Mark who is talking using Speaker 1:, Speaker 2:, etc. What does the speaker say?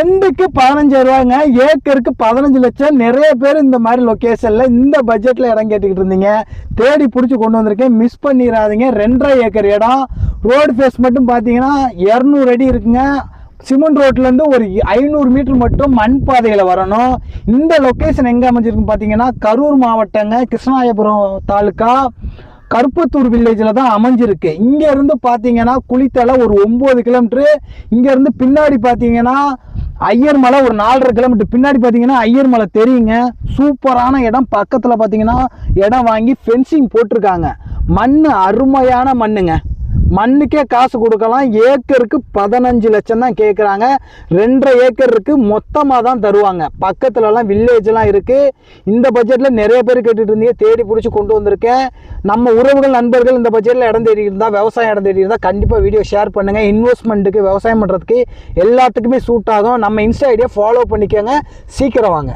Speaker 1: சென்ட்டுக்கு 15,000 ரூபாய்ங்க, ஏக்கருக்கு 15 லட்சம். நிறைய பேர் இந்த மாதிரி லொக்கேஷன்ல இந்த பட்ஜெட்ல இடம் கேட்டுக்கிட்டு இருந்தீங்க. தேடி பிடிச்சி கொண்டு வந்திருக்கேன், மிஸ் பண்ணிடாதீங்க. 2.5 ஏக்கர் இடம். ரோடு ஃபேஸ் மட்டும் பார்த்தீங்கன்னா 200 அடி இருக்குங்க. சிமெண்ட் ரோட்லேருந்து ஒரு 500 மீட்டர் மட்டும் மண் பாதையில் வரணும். இந்த லொக்கேஷன் எங்கே அமைஞ்சிருக்குன்னு பார்த்தீங்கன்னா கரூர் மாவட்டங்க, கிருஷ்ணாயபுரம் தாலுக்கா, கருப்பத்தூர் வில்லேஜில் தான் அமைஞ்சிருக்கு. இங்கேருந்து பார்த்தீங்கன்னா குளித்தலை ஒரு 9 கிலோமீட்ரு. இங்கேருந்து பின்னாடி பார்த்தீங்கன்னா ஐயர்மலை ஒரு 4.5 கிலோமீட்டர். பின்னாடி பார்த்தீங்கன்னா ஐயர்மலை தெரியுங்க. சூப்பரான இடம். பக்கத்தில் பார்த்தீங்கன்னா இடம் வாங்கி ஃபென்சிங் போட்டிருக்காங்க. மண் அருமையான மண்ணுங்க. மண்ணுக்கே காசு கொடுக்கலாம். ஏக்கருக்கு 15 லட்சம் தான் கேட்குறாங்க. 2.5 ஏக்கர் இருக்குது, மொத்தமாக தான் தருவாங்க. பக்கத்துலலாம் வில்லேஜ்லாம் இருக்குது. இந்த பட்ஜெட்டில் நிறைய பேர் கேட்டுட்டு இருந்தீங்க, தேடி பிடிச்சி கொண்டு வந்திருக்கேன். நம்ம உறவுகள் நண்பர்கள் இந்த பட்ஜெட்டில் இடம் தேடி இருந்தால், விவசாயம் இடம் தேடி இருந்தால் கண்டிப்பாக வீடியோ ஷேர் பண்ணுங்கள். இன்வெஸ்ட்மெண்ட்டுக்கு, விவசாயம் பண்ணுறதுக்கு எல்லாத்துக்குமே சூட் ஆகும். நம்ம இன்ஸ்டா ஐடியா ஃபாலோ பண்ணிக்கோங்க. சீக்கிரம் வாங்க.